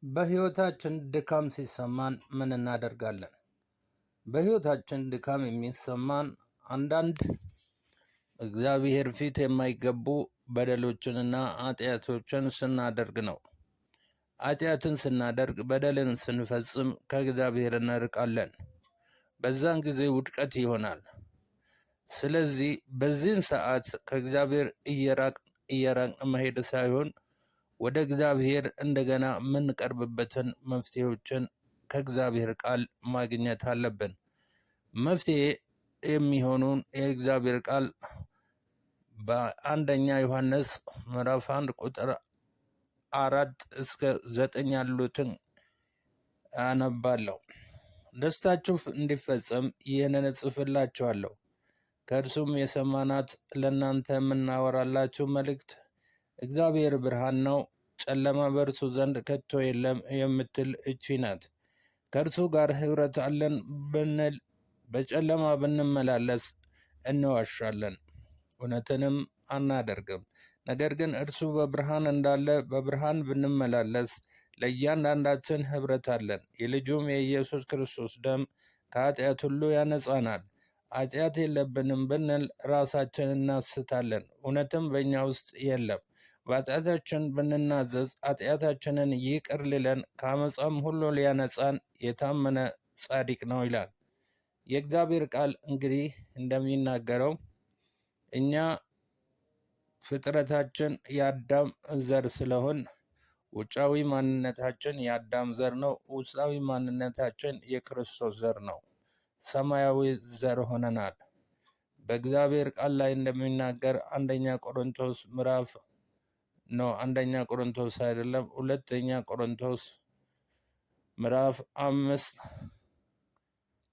በሕይወታችን ድካም ሲሰማን ምን እናደርጋለን? በሕይወታችን ድካም የሚሰማን አንዳንድ እግዚአብሔር ፊት የማይገቡ በደሎችንና ኃጢአቶችን ስናደርግ ነው። ኃጢአትን ስናደርግ፣ በደልን ስንፈጽም ከእግዚአብሔር እንርቃለን። በዛን ጊዜ ውድቀት ይሆናል። ስለዚህ በዚህን ሰዓት ከእግዚአብሔር እየራቅን መሄድ ሳይሆን ወደ እግዚአብሔር እንደገና የምንቀርብበትን መፍትሄዎችን ከእግዚአብሔር ቃል ማግኘት አለብን። መፍትሄ የሚሆኑን የእግዚአብሔር ቃል በአንደኛ ዮሐንስ ምዕራፍ 1 ቁጥር 4-9 ያሉትን አነባለሁ። ደስታችሁ እንዲፈጸም ይህንን እጽፍላችኋለሁ፣ ከእርሱም የሰማናት ለእናንተ የምናወራላችሁ መልእክት እግዚአብሔር ብርሃን ነው፣ ጨለማ በእርሱ ዘንድ ከቶ የለም የምትል እቺ ናት። ከእርሱ ጋር ኅብረት አለን ብንል በጨለማ ብንመላለስ እንዋሻለን፣ እውነትንም አናደርግም። ነገር ግን እርሱ በብርሃን እንዳለ በብርሃን ብንመላለስ ለእያንዳንዳችን ኅብረት አለን። የልጁም የኢየሱስ ክርስቶስ ደም ከኃጢአት ሁሉ ያነጻናል። ኃጢአት የለብንም ብንል ራሳችንን እናስታለን፣ እውነትም በእኛ ውስጥ የለም። በኃጢአታችን ብንናዘዝ ኃጢአታችንን ይቅር ሊለን ከአመፃም ሁሉ ሊያነጻን የታመነ ጻድቅ ነው ይላል። የእግዚአብሔር ቃል እንግዲህ እንደሚናገረው እኛ ፍጥረታችን የአዳም ዘር ስለሆን ውጫዊ ማንነታችን የአዳም ዘር ነው፣ ውስጣዊ ማንነታችን የክርስቶስ ዘር ነው። ሰማያዊ ዘር ሆነናል። በእግዚአብሔር ቃል ላይ እንደሚናገር አንደኛ ቆሮንቶስ ምዕራፍ 5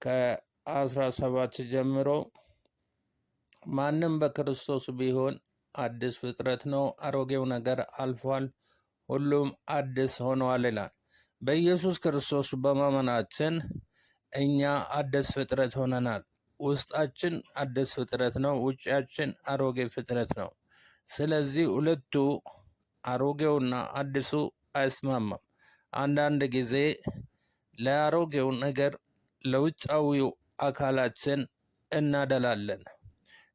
ከ17 ጀምሮ ማንም በክርስቶስ ቢሆን አዲስ ፍጥረት ነው፣ አሮጌው ነገር አልፏል፣ ሁሉም አዲስ ሆነዋል ይላል። በኢየሱስ ክርስቶስ በማመናችን እኛ አዲስ ፍጥረት ሆነናል። ውስጣችን አዲስ ፍጥረት ነው፣ ውጫችን አሮጌ ፍጥረት ነው። ስለዚህ ሁለቱ አሮጌውና አዲሱ አይስማማም። አንዳንድ ጊዜ ለአሮጌው ነገር ለውጫዊው አካላችን እናደላለን።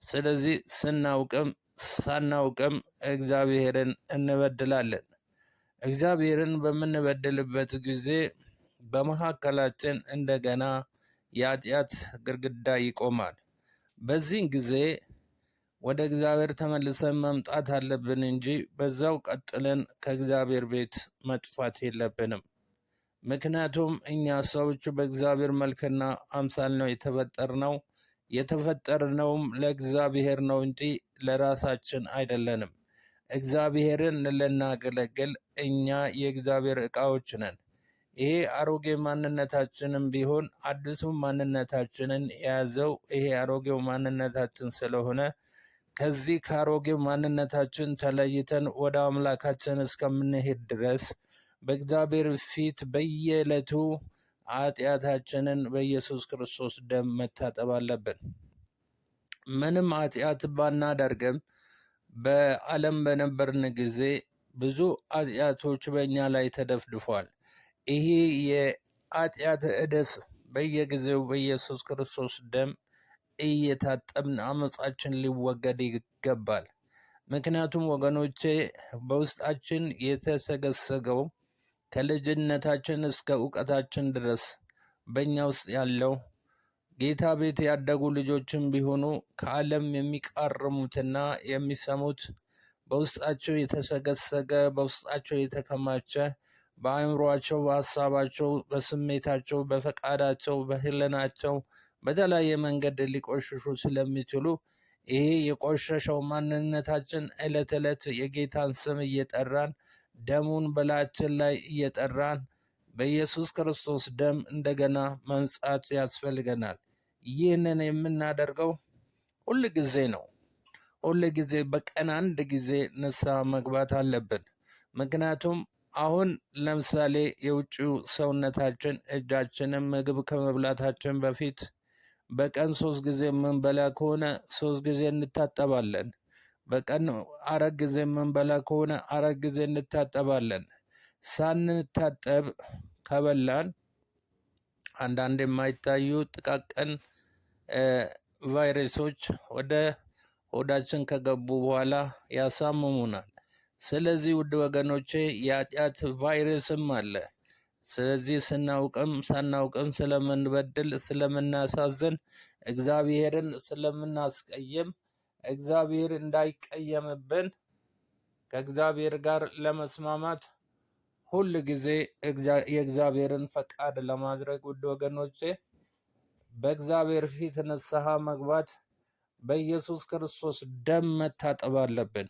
ስለዚህ ስናውቅም ሳናውቅም እግዚአብሔርን እንበድላለን። እግዚአብሔርን በምንበድልበት ጊዜ በመካከላችን እንደገና የኃጢአት ግድግዳ ይቆማል። በዚህን ጊዜ ወደ እግዚአብሔር ተመልሰን መምጣት አለብን እንጂ በዛው ቀጥለን ከእግዚአብሔር ቤት መጥፋት የለብንም። ምክንያቱም እኛ ሰዎች በእግዚአብሔር መልክና አምሳል ነው የተፈጠርነው። የተፈጠርነውም ለእግዚአብሔር ነው እንጂ ለራሳችን አይደለንም። እግዚአብሔርን ልናገለግል እኛ የእግዚአብሔር ዕቃዎች ነን። ይሄ አሮጌ ማንነታችንም ቢሆን አዲሱ ማንነታችንን የያዘው ይሄ አሮጌው ማንነታችን ስለሆነ ከዚህ ከአሮጌው ማንነታችን ተለይተን ወደ አምላካችን እስከምንሄድ ድረስ በእግዚአብሔር ፊት በየዕለቱ ኃጢአታችንን በኢየሱስ ክርስቶስ ደም መታጠብ አለብን። ምንም ኃጢአት ባናደርግም በዓለም በነበርን ጊዜ ብዙ ኃጢአቶች በእኛ ላይ ተደፍድፏል። ይሄ የኃጢአት ዕድፍ በየጊዜው በኢየሱስ ክርስቶስ ደም እየታጠብን አመፃችን ሊወገድ ይገባል። ምክንያቱም ወገኖቼ በውስጣችን የተሰገሰገው ከልጅነታችን እስከ እውቀታችን ድረስ በእኛ ውስጥ ያለው ጌታ ቤት ያደጉ ልጆችም ቢሆኑ ከዓለም የሚቃርሙትና የሚሰሙት በውስጣቸው የተሰገሰገ በውስጣቸው የተከማቸ በአእምሯቸው፣ በሀሳባቸው፣ በስሜታቸው፣ በፈቃዳቸው፣ በህሊናቸው በተለያየ መንገድ ሊቆሽሹ ስለሚችሉ ይሄ የቆሸሸው ማንነታችን ዕለት ዕለት የጌታን ስም እየጠራን ደሙን በላያችን ላይ እየጠራን በኢየሱስ ክርስቶስ ደም እንደገና መንጻት ያስፈልገናል። ይህንን የምናደርገው ሁል ጊዜ ነው። ሁል ጊዜ በቀን አንድ ጊዜ ንስሐ መግባት አለብን። ምክንያቱም አሁን ለምሳሌ የውጭው ሰውነታችን እጃችንን ምግብ ከመብላታችን በፊት በቀን 3 ጊዜ የምንበላ ከሆነ 3 ጊዜ እንታጠባለን። በቀን 4 ጊዜ የምንበላ ከሆነ 4 ጊዜ እንታጠባለን። ሳንታጠብ ከበላን አንዳንድ የማይታዩ ጥቃቅን ቫይረሶች ወደ ሆዳችን ከገቡ በኋላ ያሳምሙናል። ስለዚህ ውድ ወገኖቼ የኃጢአት ቫይረስም አለ። ስለዚህ ስናውቅም ሳናውቅም ስለምንበድል፣ ስለምናሳዝን፣ እግዚአብሔርን ስለምናስቀይም እግዚአብሔር እንዳይቀየምብን ከእግዚአብሔር ጋር ለመስማማት ሁል ጊዜ የእግዚአብሔርን ፈቃድ ለማድረግ ውድ ወገኖቼ በእግዚአብሔር ፊት ንስሐ መግባት፣ በኢየሱስ ክርስቶስ ደም መታጠብ አለብን።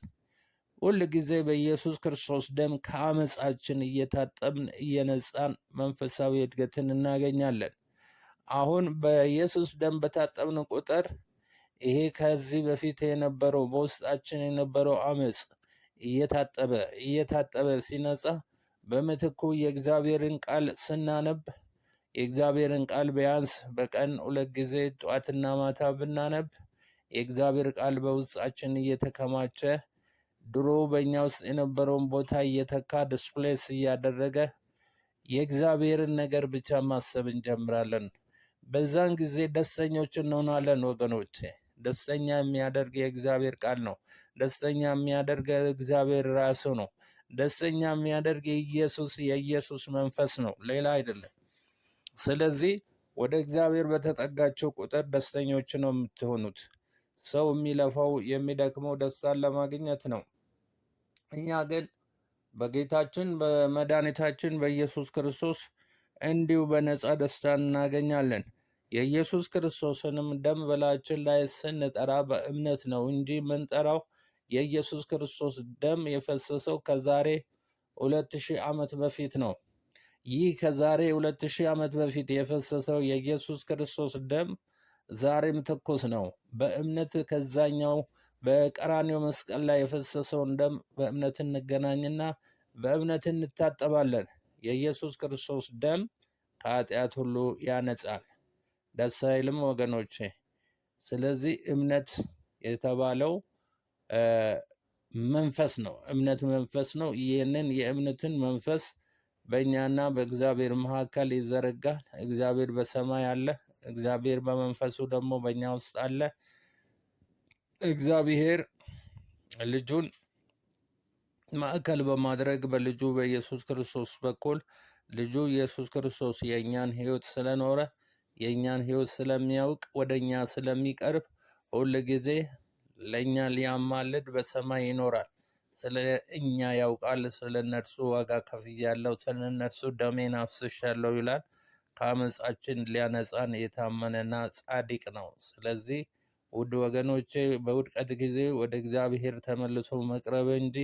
ሁል ጊዜ በኢየሱስ ክርስቶስ ደም ከአመፃችን እየታጠብን እየነጻን መንፈሳዊ እድገትን እናገኛለን። አሁን በኢየሱስ ደም በታጠብን ቁጥር ይሄ ከዚህ በፊት የነበረው በውስጣችን የነበረው አመፅ እየታጠበ ሲነጻ በምትኩ የእግዚአብሔርን ቃል ስናነብ የእግዚአብሔርን ቃል ቢያንስ በቀን 2 ጊዜ ጠዋትና ማታ ብናነብ የእግዚአብሔር ቃል በውስጣችን እየተከማቸ ድሮ በእኛ ውስጥ የነበረውን ቦታ እየተካ ዲስፕሌስ እያደረገ የእግዚአብሔርን ነገር ብቻ ማሰብ እንጀምራለን። በዛን ጊዜ ደስተኞች እንሆናለን ወገኖቼ። ደስተኛ የሚያደርግ የእግዚአብሔር ቃል ነው። ደስተኛ የሚያደርግ እግዚአብሔር ራሱ ነው። ደስተኛ የሚያደርግ የኢየሱስ መንፈስ ነው፣ ሌላ አይደለም። ስለዚህ ወደ እግዚአብሔር በተጠጋቸው ቁጥር ደስተኞች ነው የምትሆኑት። ሰው የሚለፋው የሚደክመው ደስታን ለማግኘት ነው። እኛ ግን በጌታችን በመድኃኒታችን በኢየሱስ ክርስቶስ እንዲሁ በነፃ ደስታን እናገኛለን። የኢየሱስ ክርስቶስንም ደም በላያችን ላይ ስንጠራ በእምነት ነው እንጂ የምንጠራው የኢየሱስ ክርስቶስ ደም የፈሰሰው ከዛሬ 2000 ዓመት በፊት ነው። ይህ ከዛሬ 2000 ዓመት በፊት የፈሰሰው የኢየሱስ ክርስቶስ ደም ዛሬም ትኩስ ነው። በእምነት ከዛኛው በቀራንዮ መስቀል ላይ የፈሰሰውን ደም በእምነት እንገናኝና በእምነት እንታጠባለን። የኢየሱስ ክርስቶስ ደም ከኃጢአት ሁሉ ያነጻል። ደስ አይልም ወገኖቼ? ስለዚህ እምነት የተባለው መንፈስ ነው። እምነት መንፈስ ነው። ይህንን የእምነትን መንፈስ በእኛና በእግዚአብሔር መካከል ይዘረጋል። እግዚአብሔር በሰማይ አለ። እግዚአብሔር በመንፈሱ ደግሞ በእኛ ውስጥ አለ። እግዚአብሔር ልጁን ማዕከል በማድረግ በልጁ በኢየሱስ ክርስቶስ በኩል ልጁ ኢየሱስ ክርስቶስ የእኛን ሕይወት ስለኖረ የእኛን ሕይወት ስለሚያውቅ ወደ እኛ ስለሚቀርብ ሁል ጊዜ ለእኛ ሊያማልድ በሰማይ ይኖራል። ስለ እኛ ያውቃል። ስለ እነርሱ ዋጋ ከፍያለሁ፣ ስለ እነርሱ ደሜን አፍስሻለሁ ይላል። ከአመፃችን ሊያነጻን የታመነና ጻድቅ ነው። ስለዚህ ውድ ወገኖቼ በውድቀት ጊዜ ወደ እግዚአብሔር ተመልሶ መቅረብ እንጂ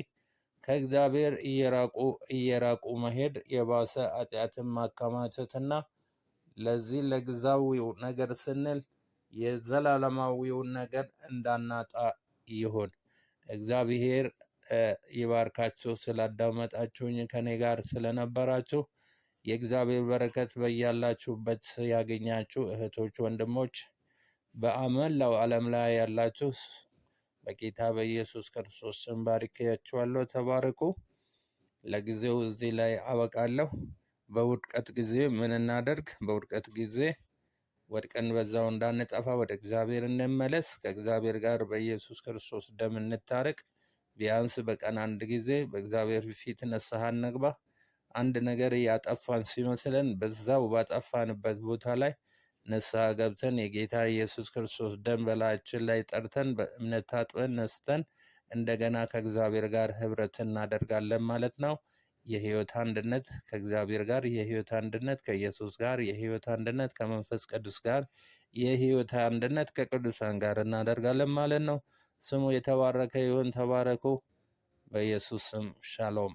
ከእግዚአብሔር እየራቁ መሄድ የባሰ ኃጢአትን ማከማቸትና ለዚህ ለጊዜያዊው ነገር ስንል የዘላለማዊውን ነገር እንዳናጣ ይሁን። እግዚአብሔር ይባርካችሁ። ስላዳመጣችሁኝ ከኔ ጋር ስለነበራችሁ የእግዚአብሔር በረከት በያላችሁበት ያገኛችሁ እህቶች፣ ወንድሞች በመላው ዓለም ላይ ያላችሁ በጌታ በኢየሱስ ክርስቶስ ስም ባርኬያችኋለሁ። ተባረኩ። ለጊዜው እዚህ ላይ አበቃለሁ። በውድቀት ጊዜ ምን እናደርግ? በውድቀት ጊዜ ወድቀን በዛው እንዳንጠፋ ወደ እግዚአብሔር እንመለስ። ከእግዚአብሔር ጋር በኢየሱስ ክርስቶስ ደም እንታረቅ። ቢያንስ በቀን 1 ጊዜ በእግዚአብሔር ፊት ንስሐ እንግባ። አንድ ነገር ያጠፋን ሲመስለን በዛው ባጠፋንበት ቦታ ላይ ንስሐ ገብተን የጌታ ኢየሱስ ክርስቶስ ደም በላያችን ላይ ጠርተን በእምነት ታጥበን ነስተን እንደገና ከእግዚአብሔር ጋር ህብረት እናደርጋለን ማለት ነው። የህይወት አንድነት ከእግዚአብሔር ጋር፣ የህይወት አንድነት ከኢየሱስ ጋር፣ የህይወት አንድነት ከመንፈስ ቅዱስ ጋር፣ የህይወት አንድነት ከቅዱሳን ጋር እናደርጋለን ማለት ነው። ስሙ የተባረከ ይሁን። ተባረኩ። በኢየሱስ ስም ሻሎም።